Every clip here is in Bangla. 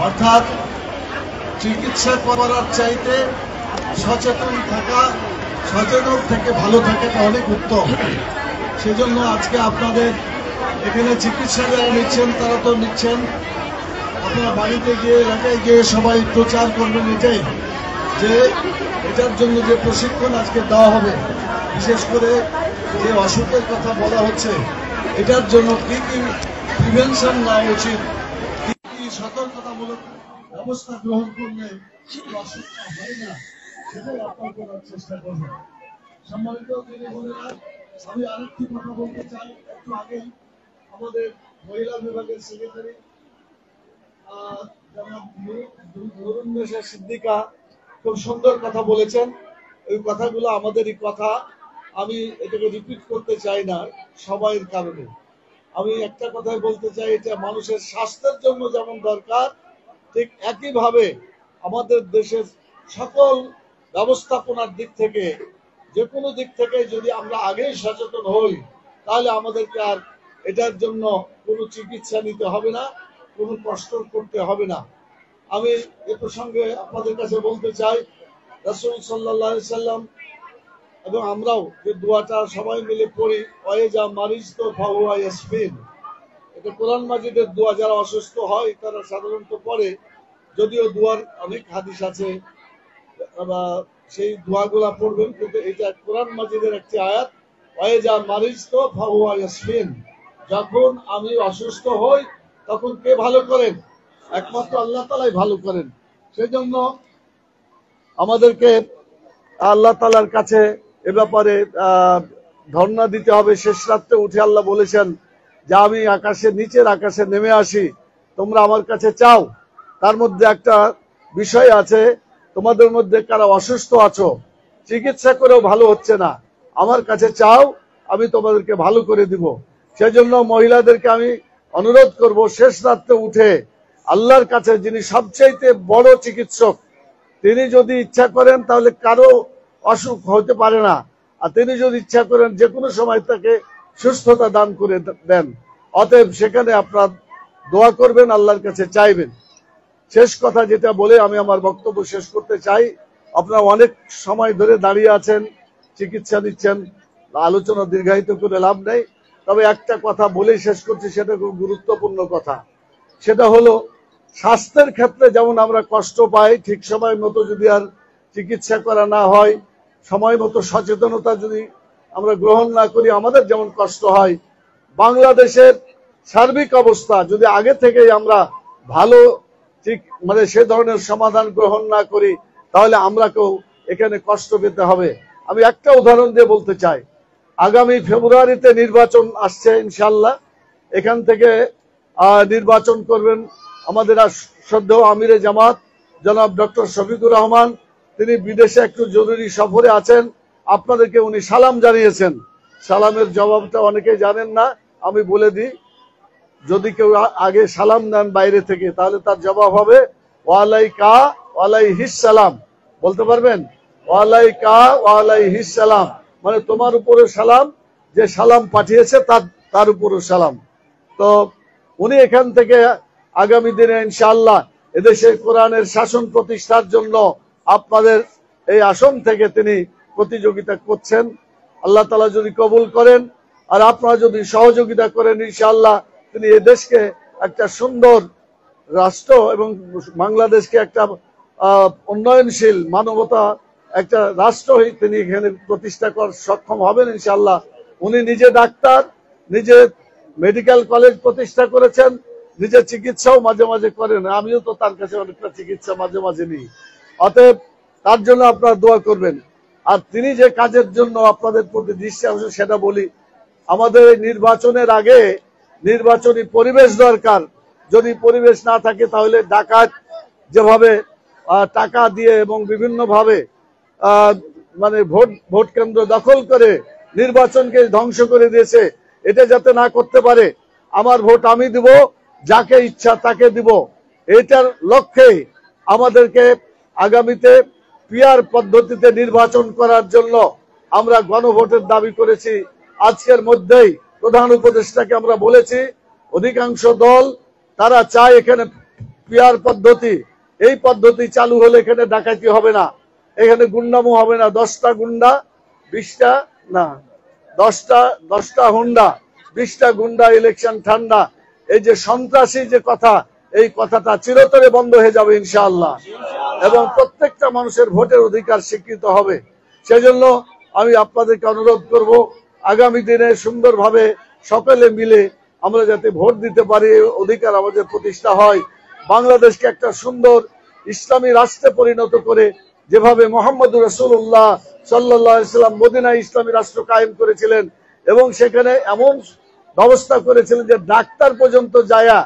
অর্থাৎ চিকিৎসা করার চাইতে সচেতন থাকা, সচেতন থেকে ভালো থাকাটা অনেক উত্তম। সেজন্য আজকে আপনাদের এখানে চিকিৎসা যারা নিচ্ছেন তারা তো নিচ্ছেন, আপনারা বাড়িতে গিয়ে এলাকায় গিয়ে সবাই প্রচার করবেন এটাই, যে এটার জন্য যে প্রশিক্ষণ আজকে দেওয়া হবে, বিশেষ করে যে অসুখের কথা বলা হচ্ছে, এটার জন্য কি কি প্রিভেনশন নেওয়া উচিত, কি কি সতর্কতামূলক ব্যবস্থা গ্রহণ করলে অসুখটা হয় না, সেটাই আপনার করার চেষ্টা করবেন। সম্মানিত দিদি বোনেরা, আমি আরেকটি কথা বলতে চাই। একটু আগেই আমাদের মহিলা বিভাগের সেক্রেটারি সিদ্দিকা খুব সুন্দর কথা বলেছেন। ওই কথাগুলো আমাদেরই কথা, আমি এটাকে রিপিট করতে চাই না সময়ের কারণে। আমি একটা কথাই বলতে চাই, এটা মানুষের স্বাস্থ্যের জন্য যেমন দরকার, ঠিক একইভাবে আমাদের দেশের সকল ব্যবস্থাপনার দিক থেকে, যে কোনো দিক থেকে যদি আমরা আগেই সচেতন হই, তাহলে আমাদেরকে আর এটার জন্য কোনো চিকিৎসা নিতে হবে না, কোনো কষ্ট করতে হবে না। আমি এ প্রসঙ্গে আপনাদের কাছে বলতে চাই, রাসূল সাল্লাল্লাহু আলাইহি সাল্লাম এবং আমরাও যে দোয়াটা সবাই মিলে পড়ি, ওয়াইজা মারিজতু ফাহুয়া ইয়াসফিন, এটা কোরআন মাজিদের দোয়া। যারা অসুস্থ হয় তারা সাধারণত পড়ে, যদিও দোয়ার অনেক হাদিস আছে, সেই দোয়াগুলা পড়বেন, কিন্তু এটা কোরআন মাজিদের একটি আয়াত, ওয়াইজা মারিজতু ফাহুয়া ইয়াসফিন, যখন আমি অসুস্থ হই তখন কে ভালো করেন? একমাত্র আল্লাহ তাআলাই ভালো করেন। সেজন্য আমাদেরকে আল্লাহ তাআলার কাছে এ ব্যাপারে ধর্ণা দিতে হবে। শেষ রাত্রে উঠে আল্লাহ বলেছেন যে আমি নিচের আকাশে নেমে আসি, তোমরা আমার কাছে চাও। তার মধ্যে একটা বিষয় আছে, তোমাদের মধ্যে কারা অসুস্থ আছো, চিকিৎসা করেও ভালো হচ্ছে না, আমার কাছে চাও, আমি তোমাদেরকে ভালো করে দিব। সেজন্য মহিলাদেরকে আমি অনুরোধ করব, শেষ রাত্রে উঠে আল্লাহর কাছে, যিনি সবচেয়ে বড় চিকিৎসক, তিনি যদি ইচ্ছা করেন তাহলে কারো অসুখ হতে পারে না, আর তিনি যদি ইচ্ছা করেন যে কোনো সময় তাকে সুস্থতা দান করে দেন। অতএব সেখানে আপনার দোয়া করবেন, আল্লাহর কাছে চাইবেন। শেষ কথা যেটা বলে আমি আমার বক্তব্য শেষ করতে চাই, আপনারা অনেক সময় ধরে দাঁড়িয়ে আছেন, চিকিৎসা নিচ্ছেন, আলোচনা দীর্ঘায়িত করে লাভ নেই। তবে একটা কথা বলেই শেষ করছি, সেটা খুব গুরুত্বপূর্ণ কথা। সেটা হলো, স্বাস্থ্যের ক্ষেত্রে যেমন আমরা কষ্ট পাই, ঠিক সময় মতো যদি আর চিকিৎসা করা না হয়, সময় মতো সচেতনতা যদি আমরা গ্রহণ না করি, আমাদের যেমন কষ্ট হয়, বাংলাদেশের সার্বিক অবস্থা যদি আগে থেকেই আমরা ভালো ঠিক সে ধরনের সমাধান গ্রহণ না করি, তাহলে আমরাকেও এখানে কষ্ট পেতে হবে। আমি একটা উদাহরণ দিয়ে বলতে চাই, আগামী ফেব্রুয়ারিতে নির্বাচন আসছে ইনশাল্লাহ। এখান থেকে নির্বাচন করবেন আমাদের শ্রদ্ধেয় আমিরে জামাত জনাব ডক্টর শফিকুর রহমান। তিনি বিদেশে একটু জরুরি সফরে আছেন, আপনাদেরকে উনি সালাম জানিয়েছেন। সালামের জবাবটা অনেকেই জানেন না, আমি বলে দিই। যদি কেউ আগে সালাম নেন বাইরে থেকে, তাহলে তার জবাব হবে ওয়ালাইকা ওয়ালাইহিস সালাম। বলতে পারবেন? ওয়ালাইকা ওয়ালাইহিস সালাম, মানে তোমার উপরে সালাম, যে সালাম পাঠিয়েছে তার উপরে সালাম। তো উনি এখান থেকে আগামী দিনে ইনশাআল্লাহ এদেশে কোরআনের শাসন প্রতিষ্ঠার জন্য আপনাদের এই আসন থেকে তিনি প্রতিযোগিতা করছেন। আল্লাহ তাআলা যদি কবুল করেন আর আপনারা যদি সহযোগিতা করেন, ইনশাআল্লাহ তিনি এই দেশকে একটা সুন্দর রাষ্ট্র এবং বাংলাদেশকে একটা উন্নয়নশীল মানবতা একটা রাষ্ট্র তিনি এখানে প্রতিষ্ঠা করার সক্ষম হবেন ইনশাআল্লাহ। উনি নিজে ডাক্তার, নিজে মেডিকেল কলেজ প্রতিষ্ঠা করেছেন, নিজে চিকিৎসাও মাঝে মাঝে করেন। আমিও তো তার কাছে অনেকটা চিকিৎসা মাঝে মাঝে নিই। অতএব তার জন্য আপনারা দোয়া করবেন। আর তিনি যে কাজের জন্য আপনাদের প্রতি দৃষ্টি আকর্ষণ, সেটা বলি, আমাদের নির্বাচনের আগে নির্বাচনী পরিবেশ দরকার। যদি পরিবেশ না থাকে, তাহলে ডাকাত যেভাবে টাকা দিয়ে এবং বিভিন্ন ভাবে ভোট কেন্দ্র দখল করে নির্বাচনকে ধ্বংস করে দিয়েছে, এটা যাতে না করতে পারে। আমার ভোট আমি দিব, যাকে ইচ্ছা তাকে দিব, এটার লক্ষ্যে আমাদেরকে আগামীতে পিআর পদ্ধতিতে নির্বাচন করার জন্য আমরা গণভোটের দাবি করেছি। আজকের মধ্যেই প্রধান উপদেষ্টাকে আমরা বলেছি, অধিকাংশ দল তারা চায় এখানে পিয়ার পদ্ধতি, এই পদ্ধতি চালু হলে এখানে ডাকাতি হবে না, এখানে গুন্ডামো হবে না। 10টা গুন্ডা 20টা না 10টা হুন্ডা 20টা গুন্ডা, ইলেকশন ঠান্ডা, এই যে সন্ত্রাসী যে কথা, এই কথাটা চিরতরে বন্ধ হয়ে যাবে ইনশাআল্লাহ, এবং প্রত্যেকটা মানুষের ভোটের অধিকার স্বীকৃত হবে। সেজন্য আমি আপনাদেরকে অনুরোধ করব, আগামী দিনে সুন্দরভাবে সকলে মিলে আমরা যাতে ভোট দিতে পারি, অধিকার আমাদের প্রতিষ্ঠা হয়, বাংলাদেশকে একটা সুন্দর ইসলামী রাষ্ট্রে পরিণত করে, যেভাবে মুহাম্মদুর রাসূলুল্লাহ সাল্লাল্লাহু আলাইহি ওয়াসাল্লাম মদিনায় ইসলামী রাষ্ট্র কায়েম করেছিলেন, এবং সেখানে এমন ব্যবস্থা করেছিলেন যে ডাক্তার পর্যন্ত যায়া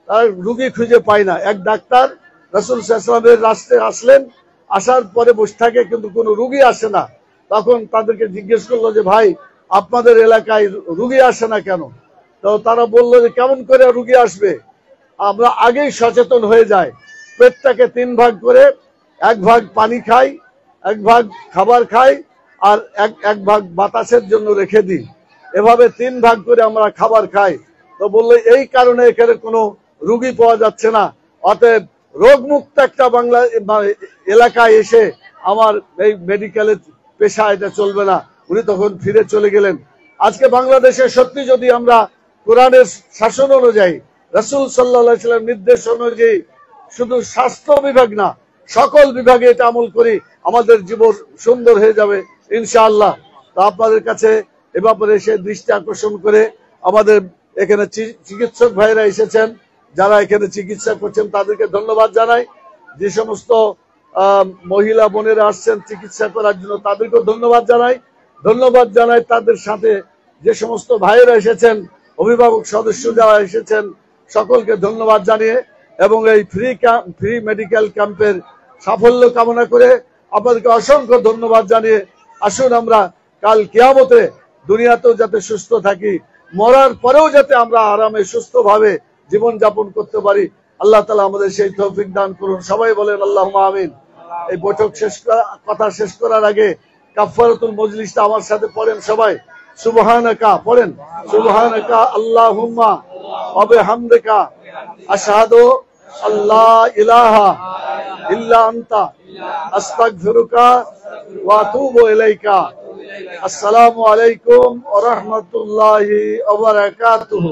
তার রুগী খুঁজে পায় না। এক ডাক্তার রাসূল সাল্লাল্লাহু আলাইহি ওয়াসাল্লামের রাষ্ট্রে আসলেন, আসার পরে বসে থাকে, কিন্তু কোনো রুগী আসে না। তখন তাদেরকে জিজ্ঞেস করলো যে ভাই, আপনাদের এলাকায় রুগী আসে না কেন? তো তারা বললো যে কেমন করে রুগী আসবে, আমরা আগেই সচেতন হয়ে যাই, পেটটাকে 3 ভাগ করে, 1 ভাগ পানি খাই, 1 ভাগ খাবার খাই, আর এক ভাগ বাতাসের জন্য রেখে দিই, এভাবে 3 ভাগ করে আমরা খাবার খাই। তো বললো এই কারণে এখানে কোনো রুগী পাওয়া যাচ্ছে না, অতএব রোগমুক্ত একটা বাংলা এলাকায় এসে আমার এই মেডিকেলের পেশা এটা চলবে না। উনি তখন ফিরে চলে গেলেন। আজকে বাংলাদেশে সত্যি যদি আমরা কোরআনের শাসন অনুযায়ী, রাসূল সাল্লাল্লাহু আলাইহি ওয়াসাল্লাম নির্দেশ অনুযায়ী শুধু স্বাস্থ্য বিভাগ না, সকল বিভাগে এটা আমল করি, আমাদের জীবন সুন্দর হয়ে যাবে ইনশাআল্লাহ। তো আপনাদের কাছে এ ব্যাপারে সে দৃষ্টি আকর্ষণ করে, আমাদের এখানে চিকিৎসক ভাইরা এসেছেন, যারা এখানে চিকিৎসা করছেন তাদেরকে ধন্যবাদ জানাই। যে সমস্ত মহিলা বোনেরা আসছেন চিকিৎসা করার জন্য তাদেরকেও ধন্যবাদ জানাই। তাদের সাথে যে সমস্ত ভাইয়েরা এসেছেন, অভিভাবক সদস্য যারা এসেছেন, সকলকে ধন্যবাদ জানিয়ে এবং এই ফ্রি মেডিকেল ক্যাম্পের সাফল্য কামনা করে আপনাদেরকে অসংখ্য ধন্যবাদ জানিয়ে, আসুন আমরা কাল কিয়ামতে দুনিয়াতেও যাতে সুস্থ থাকি, মরার পরেও যাতে আমরা আরামে সুস্থভাবে জীবন যাপন করতে পারি, আল্লাহ তাআলা আমাদের সেই তৌফিক দান করুন। সবাই বলেন আল্লাহুম্মা আমিন। এই বৈঠক কথা শেষ করার আগে কাফারাতুল মজলিসটা আমার সাথে পড়েন সবাই। সুবহানাকা পড়েন, সুবহানাকা আল্লাহুম্মা ওয়া বিহামদিকা আশহাদু আল্লা ইলাহা ইল্লা আনতা আস্তাগফিরুকা ওয়া আতুবু ইলাইকা। আসসালামু আলাইকুম ওয়া রাহমাতুল্লাহি ওয়া বারাকাতুহু।